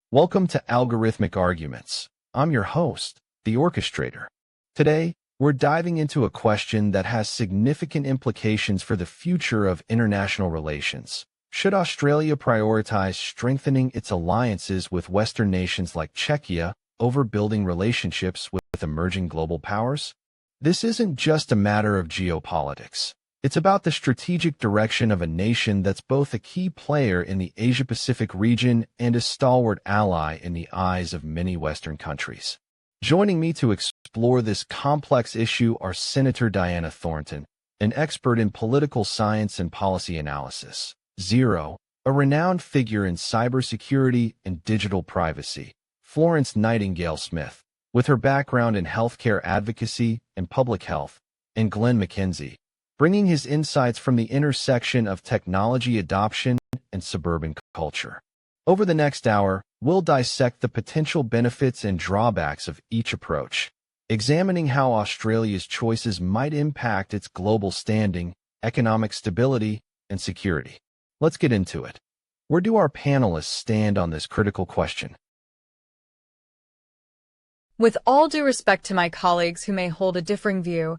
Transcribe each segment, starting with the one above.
Welcome to Algorithmic Arguments. I'm your host, the Orchestrator. Today, we're diving into a question that has significant implications for the future of international relations. Should Australia prioritize strengthening its alliances with Western nations like Czechia over building relationships with emerging global powers? This isn't just a matter of geopolitics. It's about the strategic direction of a nation that's both a key player in the Asia-Pacific region and a stalwart ally in the eyes of many Western countries. Joining me to explore this complex issue are Senator Diana Thornton, an expert in political science and policy analysis, Zero, a renowned figure in cybersecurity and digital privacy, Florence Nightingale-Smith, with her background in healthcare advocacy and public health, and Glen, Mackenzie, bringing his insights from the intersection of technology adoption and suburban culture. Over the next hour, we'll dissect the potential benefits and drawbacks of each approach, examining how Australia's choices might impact its global standing, economic stability, and security. Let's get into it. Where do our panelists stand on this critical question? With all due respect to my colleagues who may hold a differing view,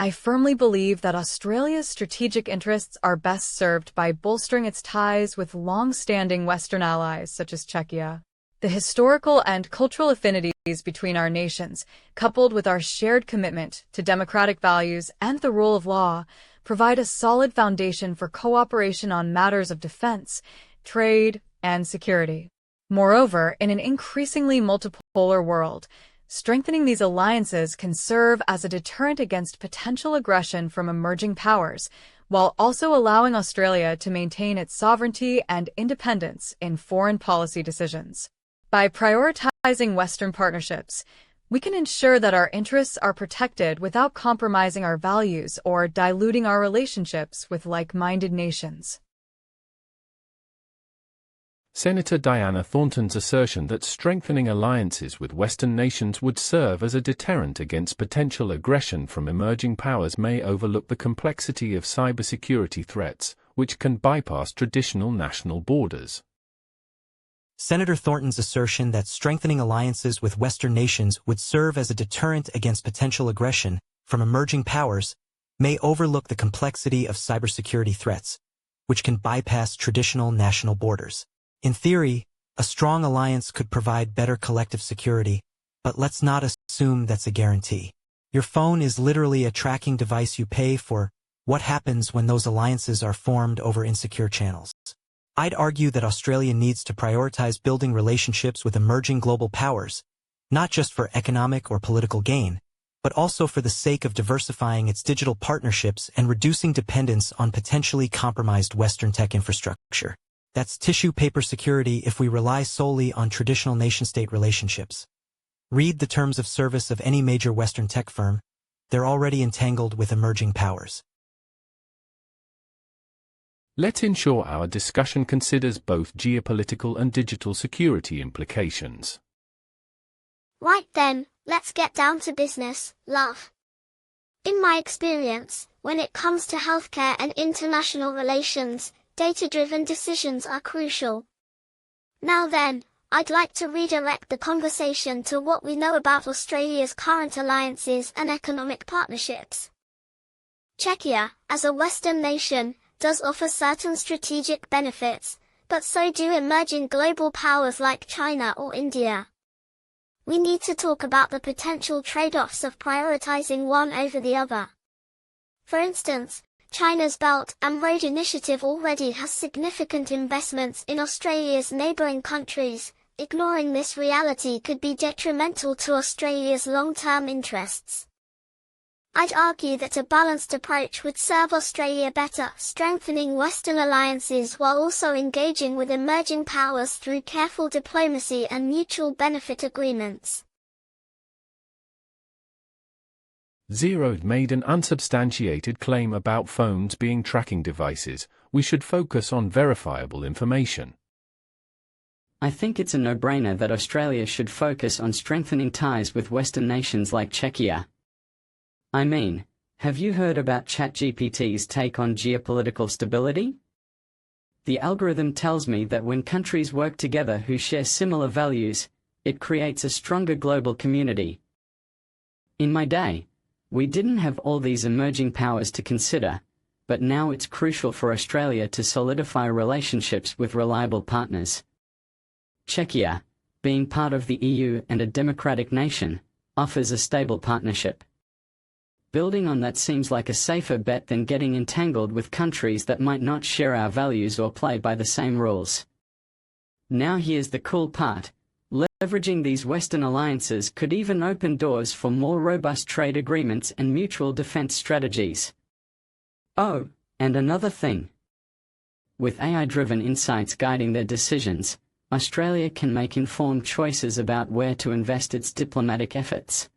I firmly believe that Australia's strategic interests are best served by bolstering its ties with long-standing Western allies such as Czechia. The historical and cultural affinities between our nations, coupled with our shared commitment to democratic values and the rule of law, provide a solid foundation for cooperation on matters of defense, trade, and security. Moreover, in an increasingly multipolar world, strengthening these alliances can serve as a deterrent against potential aggression from emerging powers, while also allowing Australia to maintain its sovereignty and independence in foreign policy decisions. By prioritizing Western partnerships, we can ensure that our interests are protected without compromising our values or diluting our relationships with like-minded nations. Senator Diana Thornton's assertion that strengthening alliances with Western nations would serve as a deterrent against potential aggression from emerging powers may overlook the complexity of cybersecurity threats, which can bypass traditional national borders. Senator Thornton's assertion that strengthening alliances with Western nations would serve as a deterrent against potential aggression from emerging powers may overlook the complexity of cybersecurity threats, which can bypass traditional national borders. In theory, a strong alliance could provide better collective security, but let's not assume that's a guarantee. Your phone is literally a tracking device you pay for. What happens when those alliances are formed over insecure channels? I'd argue that Australia needs to prioritize building relationships with emerging global powers, not just for economic or political gain, but also for the sake of diversifying its digital partnerships and reducing dependence on potentially compromised Western tech infrastructure. That's tissue paper security if we rely solely on traditional nation-state relationships. Read the terms of service of any major Western tech firm. They're already entangled with emerging powers. Let's ensure our discussion considers both geopolitical and digital security implications. Right then, let's get down to business, love. In my experience, when it comes to healthcare and international relations, data-driven decisions are crucial. Now then, I'd like to redirect the conversation to what we know about Australia's current alliances and economic partnerships. Czechia, as a Western nation, does offer certain strategic benefits, but so do emerging global powers like China or India. We need to talk about the potential trade-offs of prioritizing one over the other. For instance, China's Belt and Road Initiative already has significant investments in Australia's neighbouring countries. Ignoring this reality could be detrimental to Australia's long-term interests. I'd argue that a balanced approach would serve Australia better, strengthening Western alliances while also engaging with emerging powers through careful diplomacy and mutual benefit agreements. Zero made an unsubstantiated claim about phones being tracking devices. We should focus on verifiable information. I think it's a no-brainer that Australia should focus on strengthening ties with Western nations like Czechia. I mean, have you heard about ChatGPT's take on geopolitical stability? The algorithm tells me that when countries work together who share similar values, it creates a stronger global community. In my day, we didn't have all these emerging powers to consider, but now it's crucial for Australia to solidify relationships with reliable partners. Czechia, being part of the EU and a democratic nation, offers a stable partnership. Building on that seems like a safer bet than getting entangled with countries that might not share our values or play by the same rules. Now here's the cool part. Leveraging these Western alliances could even open doors for more robust trade agreements and mutual defense strategies. Oh, and another thing. With AI-driven insights guiding their decisions, Australia can make informed choices about where to invest its diplomatic efforts.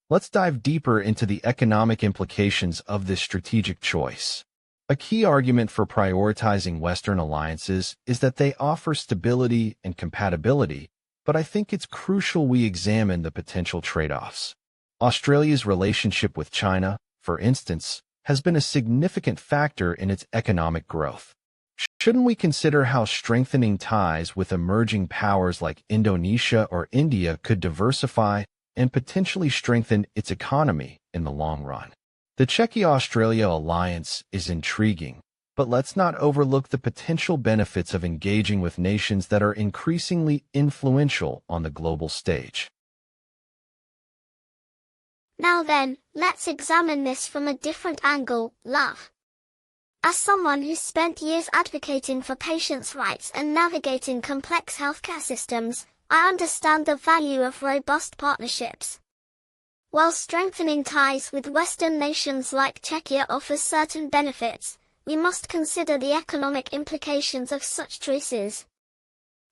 Let's dive deeper into the economic implications of this strategic choice. A key argument for prioritizing Western alliances is that they offer stability and compatibility, but I think it's crucial we examine the potential trade-offs. Australia's relationship with China, for instance, has been a significant factor in its economic growth. Shouldn't we consider how strengthening ties with emerging powers like Indonesia or India could diversify and potentially strengthen its economy in the long run? The Czechia-Australia alliance is intriguing, but let's not overlook the potential benefits of engaging with nations that are increasingly influential on the global stage. Now then, let's examine this from a different angle, love. As someone who's spent years advocating for patients' rights and navigating complex healthcare systems, I understand the value of robust partnerships. While strengthening ties with Western nations like Czechia offers certain benefits, we must consider the economic implications of such choices.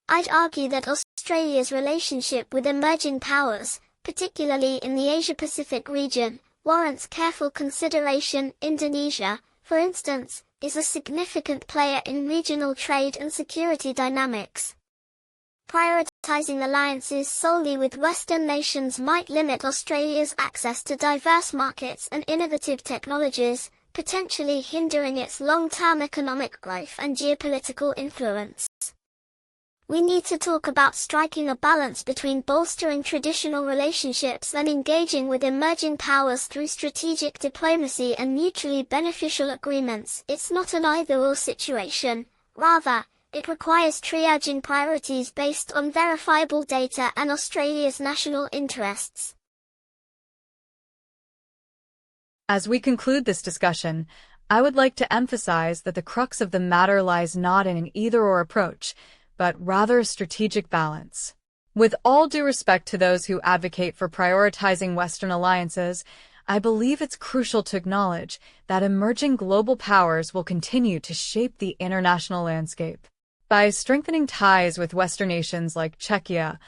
I'd argue that Australia's relationship with emerging powers, particularly in the Asia-Pacific region, warrants careful consideration. Indonesia, for instance, is a significant player in regional trade and security dynamics. Prioritizing alliances solely with Western nations might limit Australia's access to diverse markets and innovative technologies, potentially hindering its long-term economic growth and geopolitical influence. We need to talk about striking a balance between bolstering traditional relationships and engaging with emerging powers through strategic diplomacy and mutually beneficial agreements. It's not an either-or situation. Rather, it requires triaging priorities based on verifiable data and Australia's national interests. As we conclude this discussion, I would like to emphasize that the crux of the matter lies not in an either-or approach, but rather a strategic balance. With all due respect to those who advocate for prioritizing Western alliances, I believe it's crucial to acknowledge that emerging global powers will continue to shape the international landscape. By strengthening ties with Western nations like Czechia,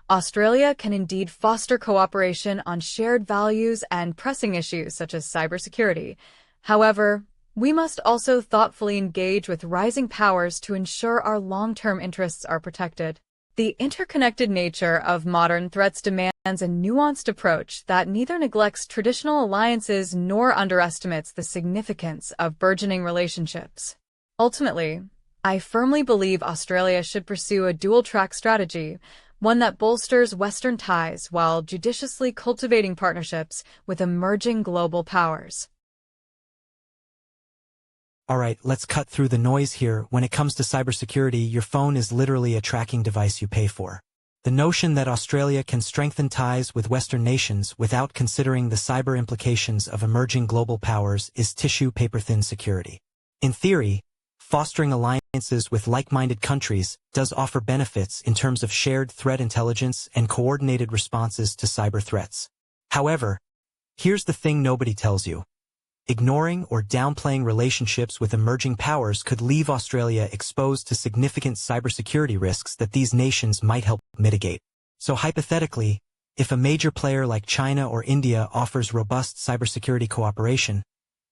Australia can indeed foster cooperation on shared values and pressing issues such as cybersecurity. However, we must also thoughtfully engage with rising powers to ensure our long-term interests are protected. The interconnected nature of modern threats demands a nuanced approach that neither neglects traditional alliances nor underestimates the significance of burgeoning relationships. Ultimately, I firmly believe Australia should pursue a dual-track strategy, one that bolsters Western ties while judiciously cultivating partnerships with emerging global powers. Alright, let's cut through the noise here. When it comes to cybersecurity, your phone is literally a tracking device you pay for. The notion that Australia can strengthen ties with Western nations without considering the cyber implications of emerging global powers is tissue paper-thin security. In theory, fostering alliances with like-minded countries does offer benefits in terms of shared threat intelligence and coordinated responses to cyber threats. However, here's the thing nobody tells you. Ignoring or downplaying relationships with emerging powers could leave Australia exposed to significant cybersecurity risks that these nations might help mitigate. So hypothetically, if a major player like China or India offers robust cybersecurity cooperation,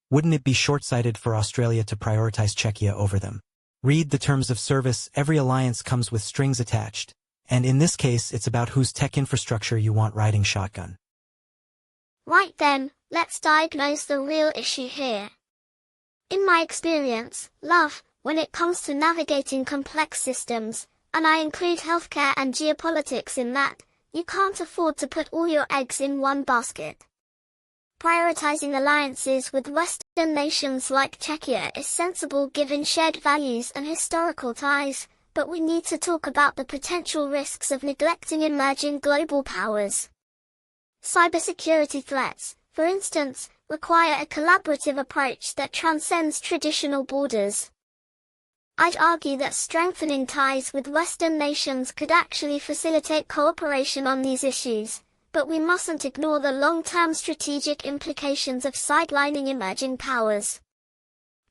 wouldn't it be short-sighted for Australia to prioritize Czechia over them? Read the terms of service. Every alliance comes with strings attached, and in this case, it's about whose tech infrastructure you want riding shotgun. Right then, let's diagnose the real issue here. In my experience, love, when it comes to navigating complex systems, and I include healthcare and geopolitics in that, you can't afford to put all your eggs in one basket. Prioritizing alliances with Western nations like Czechia is sensible given shared values and historical ties, but we need to talk about the potential risks of neglecting emerging global powers. Cybersecurity threats, for instance, require a collaborative approach that transcends traditional borders. I'd argue that strengthening ties with Western nations could actually facilitate cooperation on these issues, but we mustn't ignore the long-term strategic implications of sidelining emerging powers.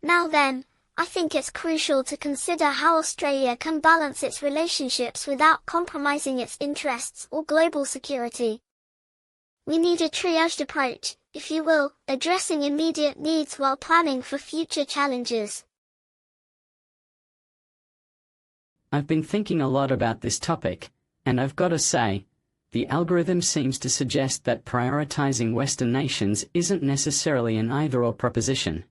Now then, I think it's crucial to consider how Australia can balance its relationships without compromising its interests or global security. We need a triaged approach, if you will, addressing immediate needs while planning for future challenges. I've been thinking a lot about this topic, and I've got to say, the algorithm seems to suggest that prioritizing Western nations isn't necessarily an either-or proposition.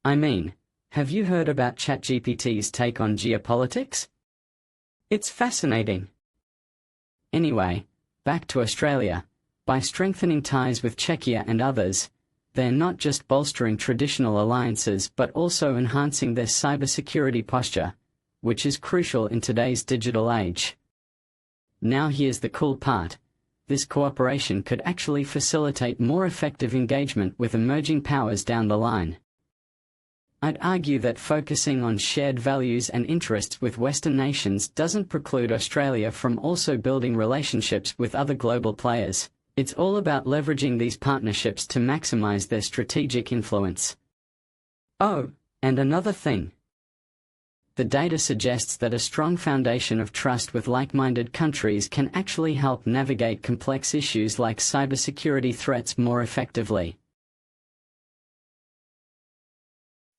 I mean, have you heard about ChatGPT's take on geopolitics? It's fascinating. Anyway, back to Australia. By strengthening ties with Czechia and others, they're not just bolstering traditional alliances but also enhancing their cybersecurity posture, which is crucial in today's digital age. Now here's the cool part. This cooperation could actually facilitate more effective engagement with emerging powers down the line. I'd argue that focusing on shared values and interests with Western nations doesn't preclude Australia from also building relationships with other global players. It's all about leveraging these partnerships to maximize their strategic influence. Oh, and another thing. The data suggests that a strong foundation of trust with like-minded countries can actually help navigate complex issues like cybersecurity threats more effectively.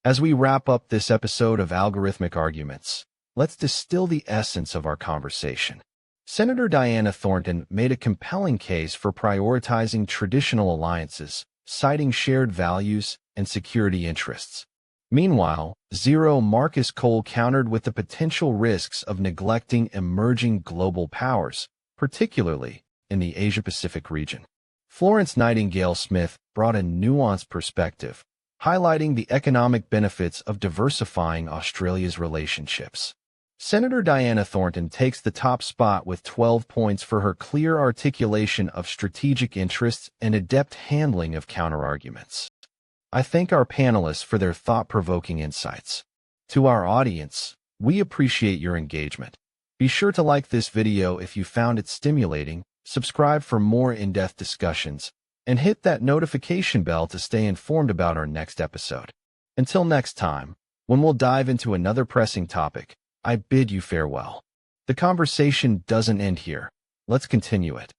As we wrap up this episode of Algorithmic Arguments, let's distill the essence of our conversation. Senator Diana Thornton made a compelling case for prioritizing traditional alliances, citing shared values and security interests. Meanwhile, Zero Marcus Cole countered with the potential risks of neglecting emerging global powers, particularly in the Asia-Pacific region. Florence Nightingale-Smith brought a nuanced perspective, highlighting the economic benefits of diversifying Australia's relationships. Senator Diana Thornton takes the top spot with 12 points for her clear articulation of strategic interests and adept handling of counterarguments. I thank our panelists for their thought-provoking insights. To our audience, we appreciate your engagement. Be sure to like this video if you found it stimulating, subscribe for more in-depth discussions, and hit that notification bell to stay informed about our next episode. Until next time, when we'll dive into another pressing topic, I bid you farewell. The conversation doesn't end here. Let's continue it.